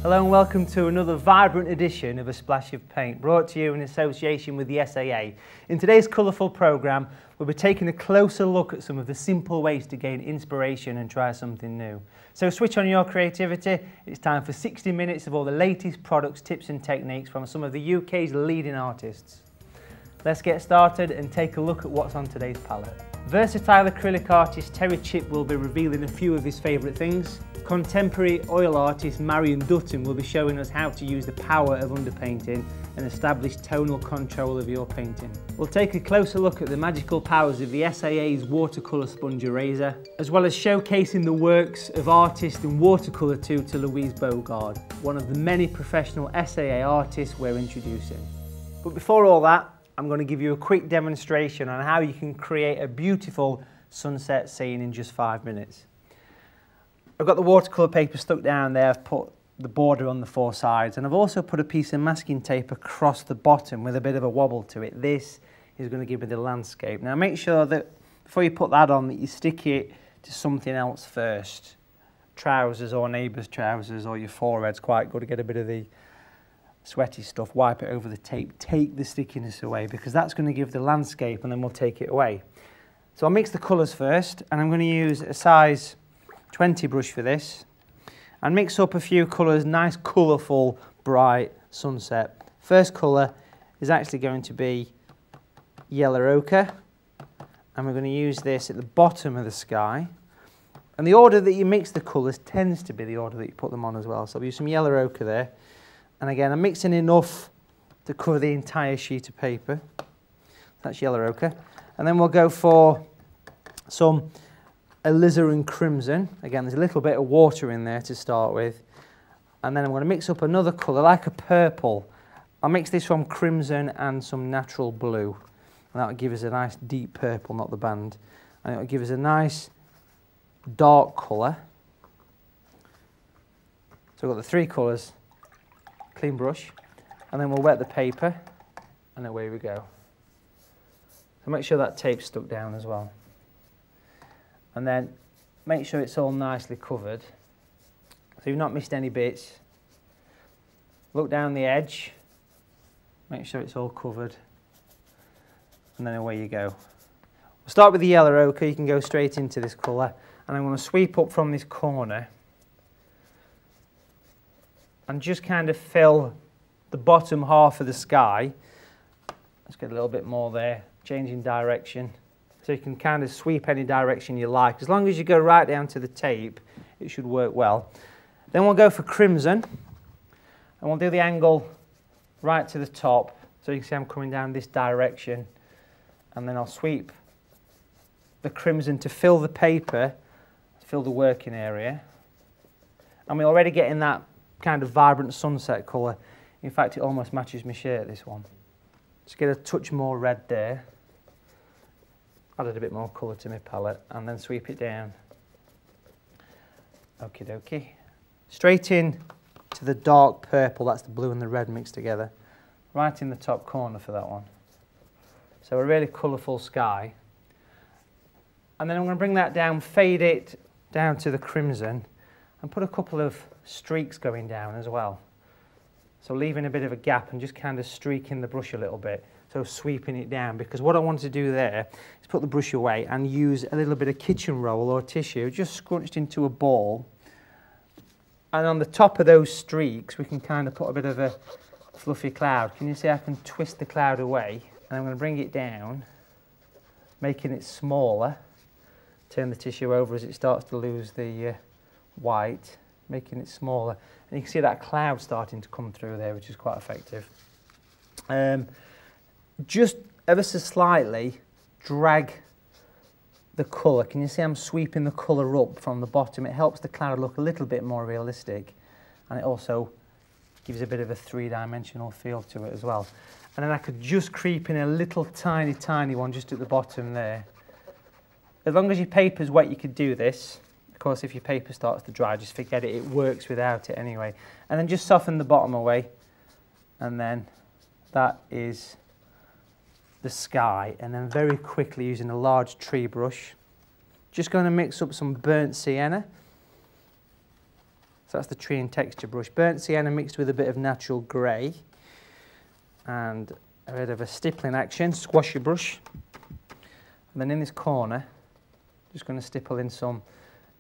Hello and welcome to another vibrant edition of A Splash of Paint, brought to you in association with the SAA. In today's colourful programme, we'll be taking a closer look at some of the simple ways to gain inspiration and try something new. So switch on your creativity. It's time for 60 minutes of all the latest products, tips and techniques from some of the UK's leading artists. Let's get started and take a look at what's on today's palette. Versatile acrylic artist Terry Chipp will be revealing a few of his favourite things. Contemporary oil artist Marion Dutton will be showing us how to use the power of underpainting and establish tonal control of your painting. We'll take a closer look at the magical powers of the SAA's watercolour sponge eraser, as well as showcasing the works of artist and watercolour tutor Louise Bogard, one of the many professional SAA artists we're introducing. But before all that, I'm going to give you a quick demonstration on how you can create a beautiful sunset scene in just 5 minutes. I've got the watercolour paper stuck down there, I've put the border on the 4 sides, and I've also put a piece of masking tape across the bottom with a bit of a wobble to it. This is going to give me the landscape. Now make sure that before you put that on that you stick it to something else first. Trousers or neighbour's trousers or your forehead's quite good to get a bit of the sweaty stuff. Wipe it over the tape, take the stickiness away, because that's going to give the landscape and then we'll take it away. So I'll mix the colours first, and I'm going to use a size 20 brush for this and mix up a few colours, nice colourful bright sunset. First colour is actually going to be yellow ochre, and we're going to use this at the bottom of the sky, and the order that you mix the colours tends to be the order that you put them on as well. So I'll use some yellow ochre there, and again I'm mixing enough to cover the entire sheet of paper. That's yellow ochre, and then we'll go for some alizarin crimson. Again, there's a little bit of water in there to start with, and then I'm going to mix up another colour like a purple. I'll mix this from crimson and some natural blue, and that'll give us a nice deep purple, not the band, and it'll give us a nice dark colour. So we've got the 3 colours, clean brush, and then we'll wet the paper, and away we go. So make sure that tape's stuck down as well. And then make sure it's all nicely covered, so you've not missed any bits. Look down the edge, make sure it's all covered, and then away you go. We'll start with the yellow ochre. You can go straight into this colour, and I'm going to sweep up from this corner and just kind of fill the bottom half of the sky. Let's get a little bit more there, changing direction. So you can kind of sweep any direction you like. As long as you go right down to the tape, it should work well. Then we'll go for crimson, and we'll do the angle right to the top. So you can see I'm coming down this direction, and then I'll sweep the crimson to fill the paper, to fill the working area. And we're already getting that kind of vibrant sunset colour. In fact, it almost matches my shirt, this one. Just get a touch more red there. Added a bit more colour to my palette, and then sweep it down. Okie dokie. Straight in to the dark purple, that's the blue and the red mixed together. Right in the top corner for that one. So a really colourful sky. And then I'm going to bring that down, fade it down to the crimson, and put a couple of streaks going down as well. So leaving a bit of a gap and just kind of streaking the brush a little bit. So sweeping it down, because what I want to do there is put the brush away and use a little bit of kitchen roll or tissue just scrunched into a ball, and on the top of those streaks we can kind of put a bit of a fluffy cloud. Can you see I can twist the cloud away, and I'm going to bring it down, making it smaller, turn the tissue over as it starts to lose the white, making it smaller, and you can see that cloud starting to come through there, which is quite effective. Just ever so slightly drag the colour. Can you see I'm sweeping the colour up from the bottom? It helps the cloud look a little bit more realistic, and it also gives a bit of a 3-dimensional feel to it as well. And then I could just creep in a little tiny one just at the bottom there. As long as your paper's wet, you could do this. Of course, if your paper starts to dry, just forget it. It works without it anyway. And then just soften the bottom away, and then that is the sky. And then very quickly, using a large tree brush, just going to mix up some burnt sienna, So that's the tree and texture brush. Burnt sienna mixed with a bit of natural grey. And a bit of a stippling action, squash your brush. And then in this corner, just going to stipple in some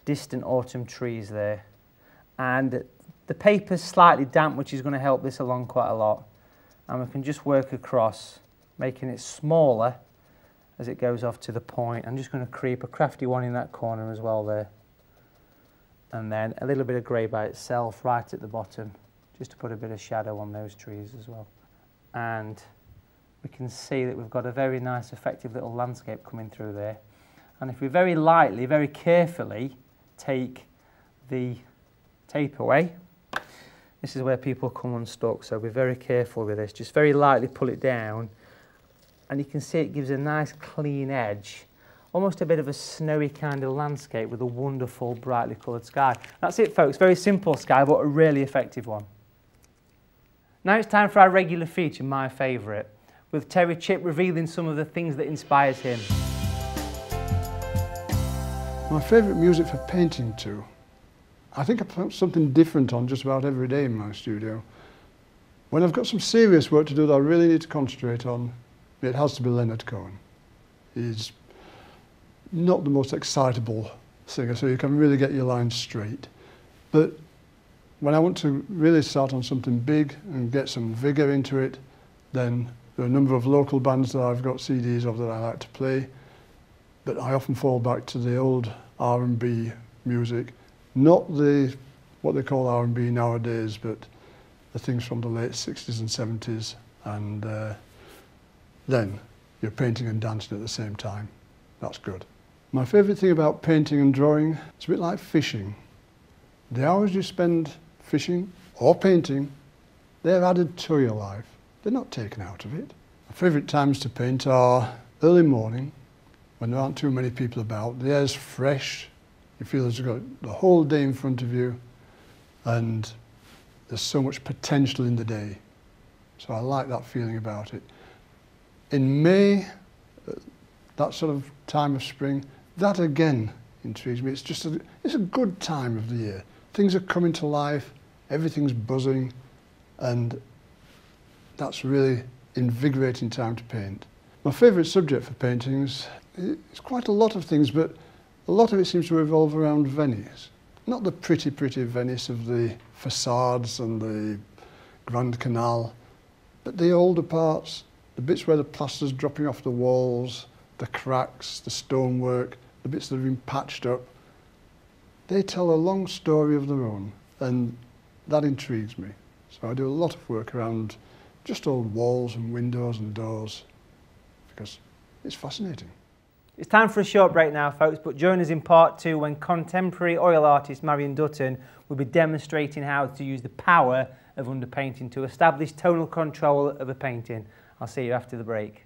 distant autumn trees there. And the paper's slightly damp, which is going to help this along quite a lot. And we can just work across, making it smaller as it goes off to the point. I'm just going to creep a crafty one in that corner as well there. And then a little bit of grey by itself right at the bottom, just to put a bit of shadow on those trees as well. And we can see that we've got a very nice, effective little landscape coming through there. And if we very lightly, very carefully take the tape away, this is where people come unstuck, so be very careful with this. Just very lightly pull it down, and you can see it gives a nice clean edge. Almost a bit of a snowy kind of landscape with a wonderful brightly coloured sky. That's it, folks. Very simple sky, but a really effective one. Now it's time for our regular feature, my favourite, with Terry Chipp revealing some of the things that inspires him. My favourite music for painting to, I think I put something different on just about every day in my studio. When I've got some serious work to do that I really need to concentrate on, it has to be Leonard Cohen. He's not the most excitable singer, so you can really get your lines straight. But when I want to really start on something big and get some vigour into it, then there are a number of local bands that I've got CDs of that I like to play, but I often fall back to the old R&B music, not what they call R&B nowadays, but the things from the late 60s and 70s, and then you're painting and dancing at the same time. That's good. My favourite thing about painting and drawing, it's a bit like fishing. The hours you spend fishing or painting, they're added to your life. They're not taken out of it. My favourite times to paint are early morning, when there aren't too many people about, the air's fresh, you feel as you've got the whole day in front of you, and there's so much potential in the day. So I like that feeling about it. In May, that sort of time of spring, that again intrigues me. It's a good time of the year. Things are coming to life, everything's buzzing, and that's really invigorating time to paint. My favourite subject for paintings, it's quite a lot of things, but a lot of it seems to revolve around Venice. Not the pretty Venice of the facades and the Grand Canal, but the older parts, the bits where the plaster's dropping off the walls, the cracks, the stonework, the bits that have been patched up. They tell a long story of their own, and that intrigues me. So I do a lot of work around just old walls and windows and doors, because it's fascinating. It's time for a short break now, folks, but join us in part 2 when contemporary oil artist Marion Dutton will be demonstrating how to use the power of underpainting to establish tonal control of a painting. I'll see you after the break.